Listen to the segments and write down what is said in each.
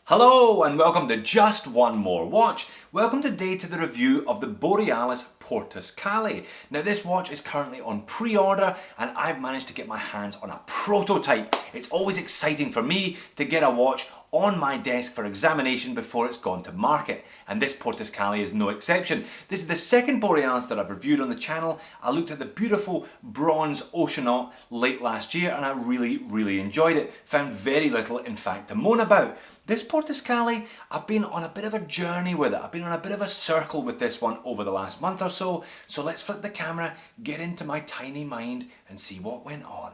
Hello and welcome to Just One More Watch. Welcome today to the review of the Borealis Portus Cale. Now this watch is currently on pre-order and I've managed to get my hands on a prototype. It's always exciting for me to get a watch on my desk for examination before it's gone to market, and this Portus Cale is no exception. This is the second Borealis that I've reviewed on the channel. I looked at the beautiful bronze Oceanaut late last year and I really enjoyed it. Found very little in fact to moan about. This Portus Cale, I've been on a bit of a journey with it. I've been on a bit of a circle with this one over the last month or so. So let's flip the camera, get into my tiny mind and see what went on.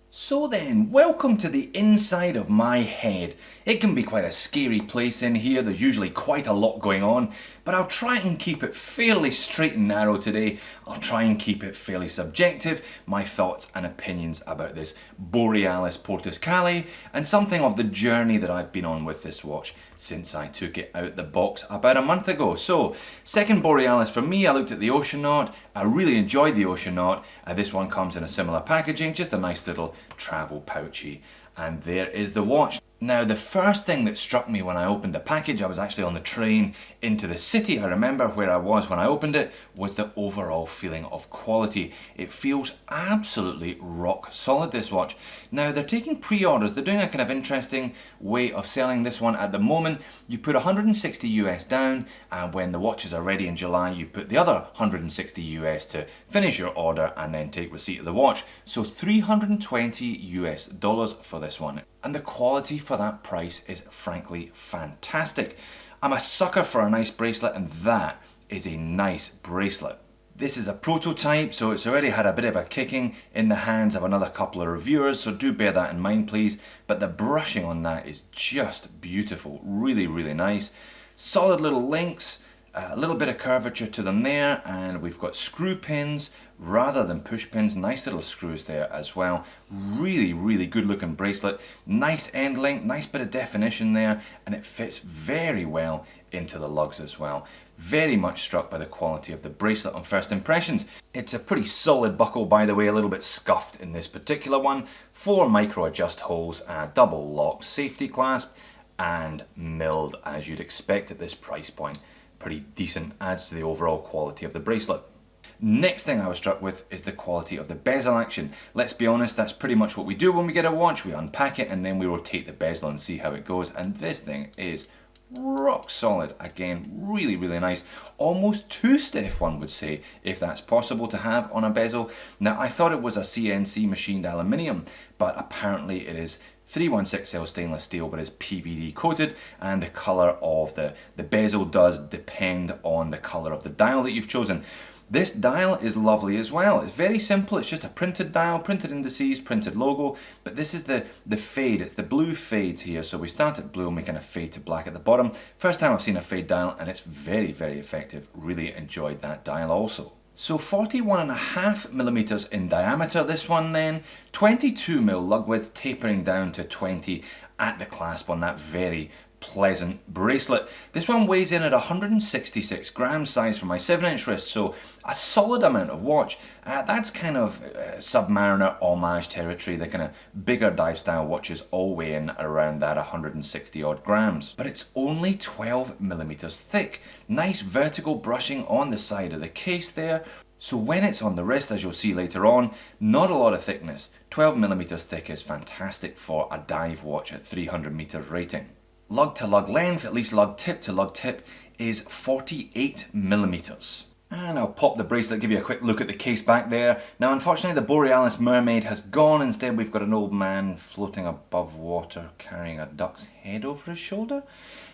So then, welcome to the inside of my head. It can be quite a scary place in here, there's usually quite a lot going on, but I'll try and keep it fairly straight and narrow today. I'll try and keep it fairly subjective, my thoughts and opinions about this Borealis Portus Cale, and something of the journey that I've been on with this watch since I took it out the box about a month ago. So, second Borealis for me, I looked at the Oceanaut. I really enjoyed the Oceanaut. This one comes in a similar packaging, just a nice little travel pouchy, and there is the watch. Now the first thing that struck me when I opened the package, I was actually on the train into the city, I remember where I was when I opened it, was the overall feeling of quality. It feels absolutely rock solid, this watch. Now they're taking pre-orders, they're doing a kind of interesting way of selling this one at the moment. You put 160 US down, and when the watches are ready in July you put the other 160 US to finish your order and then take receipt of the watch. So $320 US for this one. And the quality for that price is frankly fantastic. I'm a sucker for a nice bracelet, and that is a nice bracelet. This is a prototype, so it's already had a bit of a kicking in the hands of another couple of reviewers, so do bear that in mind please. But the brushing on that is just beautiful, really nice. Solid little links, a little bit of curvature to them there, and we've got screw pins rather than push pins. Nice little screws there as well. Really good looking bracelet. Nice end link, nice bit of definition there, and it fits very well into the lugs as well. Very much struck by the quality of the bracelet on first impressions. It's a pretty solid buckle, by the way, a little bit scuffed in this particular one. 4 micro adjust holes, double lock safety clasp, and milled as you'd expect at this price point. Pretty decent, adds to the overall quality of the bracelet. Next thing I was struck with is the quality of the bezel action. Let's be honest, that's pretty much what we do when we get a watch. We unpack it and then we rotate the bezel and see how it goes, and this thing is rock solid. Again, really nice. Almost too stiff, one would say, if that's possible to have on a bezel. Now I thought it was a CNC machined aluminium, but apparently it is 316L stainless steel, but is PVD coated, and the colour of the bezel does depend on the colour of the dial that you've chosen. This dial is lovely as well. It's very simple, it's just a printed dial, printed indices, printed logo, but this is the fade, it's the blue fade here. So we start at blue and we kind of fade to black at the bottom. First time I've seen a fade dial, and it's very effective. Really enjoyed that dial also. So 41.5mm in diameter, this one then, 22mm lug width, tapering down to 20 at the clasp on that very pleasant bracelet. This one weighs in at 166 grams, size for my 7-inch wrist, so a solid amount of watch. That's kind of Submariner homage territory. The kind of bigger dive style watches all weigh in around that 160 odd grams. But it's only 12mm thick. Nice vertical brushing on the side of the case there. So when it's on the wrist, as you'll see later on, not a lot of thickness. 12mm thick is fantastic for a dive watch at 300 meters rating. Lug to lug length, at least lug tip to lug tip, is 48mm. And I'll pop the bracelet, give you a quick look at the case back there. Now unfortunately the Borealis mermaid has gone. Instead we've got an old man floating above water carrying a duck's head over his shoulder.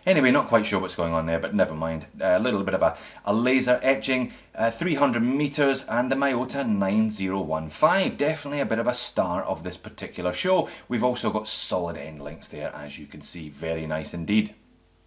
Anyway, not quite sure what's going on there, but never mind. A little bit of a laser etching, 300 meters, and the Miyota 9015. Definitely a bit of a star of this particular show. We've also got solid end links there, as you can see. Very nice indeed.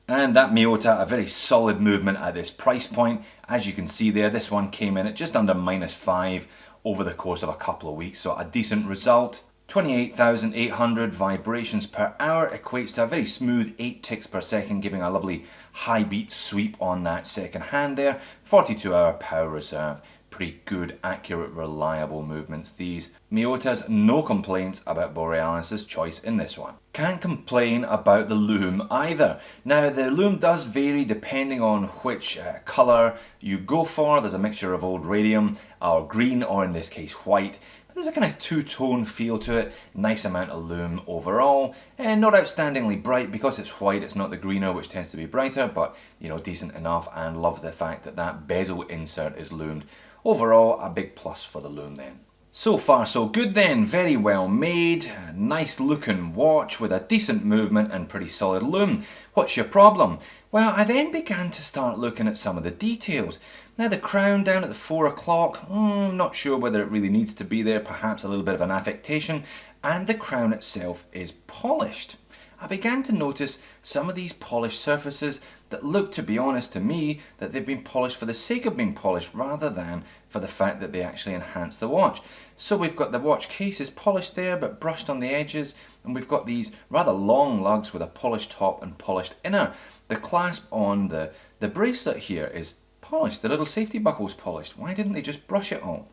And that Miyota, a very solid movement at this price point. As you can see there, this one came in at just under -5 over the course of a couple of weeks, so a decent result. 28,800 vibrations per hour equates to a very smooth 8 ticks per second, giving a lovely high beat sweep on that second hand there. 42-hour power reserve. pretty good, accurate, reliable movements these. Miyota's no complaints about Borealis's choice in this one. Can't complain about the loom either. Now the loom does vary depending on which colour you go for. There's a mixture of old radium or green, or in this case white. There's a kind of two-tone feel to it, nice amount of loom overall, and not outstandingly bright because it's white, it's not the greener which tends to be brighter, but you know, decent enough, and love the fact that that bezel insert is loomed. Overall, a big plus for the loom then. So far so good then, very well made, a nice looking watch with a decent movement and pretty solid loom. What's your problem? Well, I then began to start looking at some of the details. Now the crown down at the 4 o'clock, not sure whether it really needs to be there, perhaps a little bit of an affectation, and the crown itself is polished. I began to notice some of these polished surfaces that look, to be honest to me, that they've been polished for the sake of being polished rather than for the fact that they actually enhance the watch. So we've got the watch case is polished there but brushed on the edges, and we've got these rather long lugs with a polished top and polished inner. The clasp on the bracelet here is polished, the little safety buckle's polished. Why didn't they just brush it all?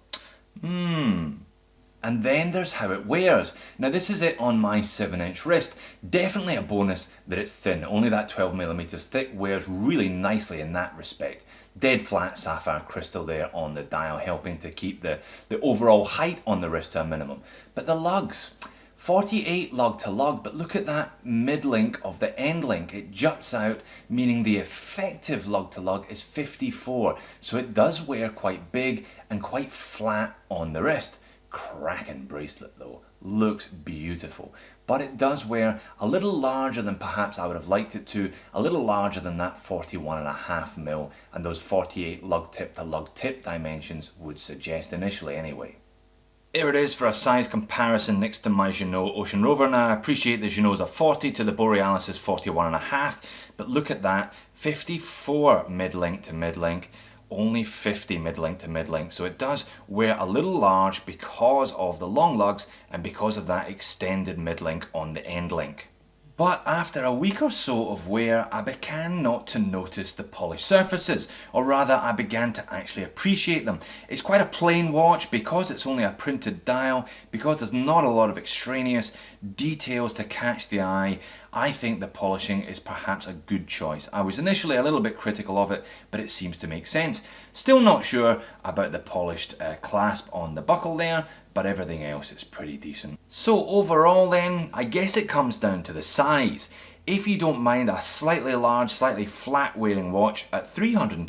And then there's how it wears. Now this is it on my 7-inch wrist. Definitely a bonus that it's thin. Only that 12mm thick wears really nicely in that respect. Dead flat sapphire crystal there on the dial, helping to keep the overall height on the wrist to a minimum. But the lugs, 48 lug to lug, but look at that mid link of the end link. It juts out, meaning the effective lug to lug is 54. So it does wear quite big and quite flat on the wrist. Cracking bracelet though, looks beautiful, but it does wear a little larger than perhaps I would have liked it to, a little larger than that 41.5mm and those 48 lug tip to lug tip dimensions would suggest initially anyway. Here it is for a size comparison next to my Jeanneau Ocean Rover. Now I appreciate the Jeanneau's a 40 to the Borealis is 41.5, but look at that, 54 mid-link to mid-link. Only 50 mid-link to mid-link, so it does wear a little large because of the long lugs and because of that extended mid-link on the end link. But after a week or so of wear, I began not to notice the polished surfaces, or rather I began to actually appreciate them. It's quite a plain watch because it's only a printed dial, because there's not a lot of extraneous details to catch the eye. I think the polishing is perhaps a good choice. I was initially a little bit critical of it, but it seems to make sense. Still not sure about the polished clasp on the buckle there, but everything else is pretty decent. So overall then, I guess it comes down to the size. If you don't mind a slightly large, slightly flat wearing watch at $320,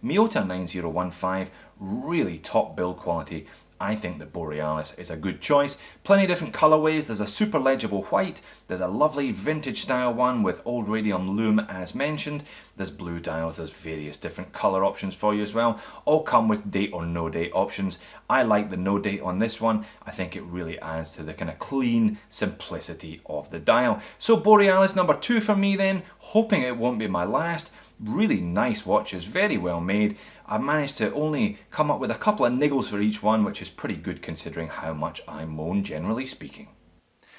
Miyota 9015, really top build quality, I think the Borealis is a good choice. Plenty of different colorways. There's a super legible white, there's a lovely vintage style one with old radium loom as mentioned, there's blue dials, there's various different color options for you as well. All come with date or no date options. I like the no date on this one. I think it really adds to the kind of clean simplicity of the dial. So Borealis number 2 for me then, hoping it won't be my last. Really nice watches, very well made. I've managed to only come up with a couple of niggles for each one, which is pretty good considering how much I moan generally speaking.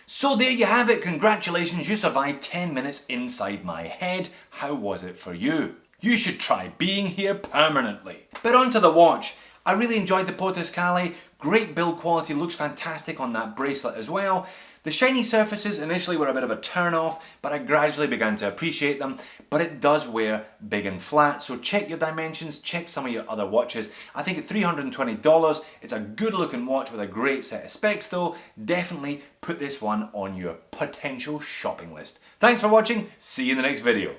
So there you have it, congratulations, you survived 10 minutes inside my head. How was it for you? You should try being here permanently. But onto the watch. I really enjoyed the Portus Cale, great build quality, looks fantastic on that bracelet as well. The shiny surfaces initially were a bit of a turn off, but I gradually began to appreciate them. But it does wear big and flat, so check your dimensions, check some of your other watches. I think at $320, it's a good looking watch with a great set of specs though. Definitely put this one on your potential shopping list. Thanks for watching, see you in the next video.